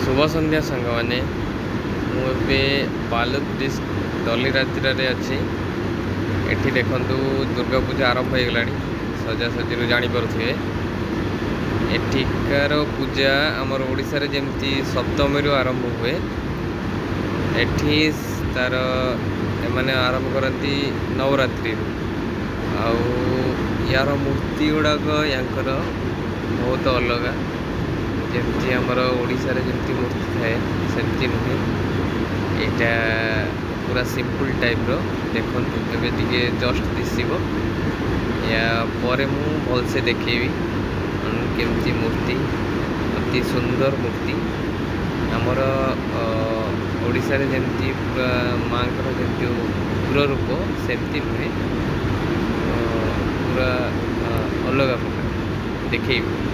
शुभ संध्या सांग मैंने मुझे बालुद डिस्ट्रिक्ट दलीराजरे अच्छी एठी देखु दुर्गा पूजा आरंभ हो गला सजासजी जापे एठिकार पूजा आमर ओडिशा रे जेमती सप्तमी आरंभ हुए एठी तार एमाने आरंभ करती नवरात्रि यार मूर्ति गुड़ाक यांकर बहुत अलग जमती आमर ओडिशा रे जमती मूर्ति थाए सेमती नुहे यहाँ पूरा सिंपल टाइप रो देखु टे जस्ट दिशब या पर मु भलसे देखेबी केमती मूर्ति अति सुंदर मूर्ति आमर ओडिशा रे जमती पूरा माँ जमती उग्र रूप सेमती नुहे पूरा अलग प्रकार देखेबी।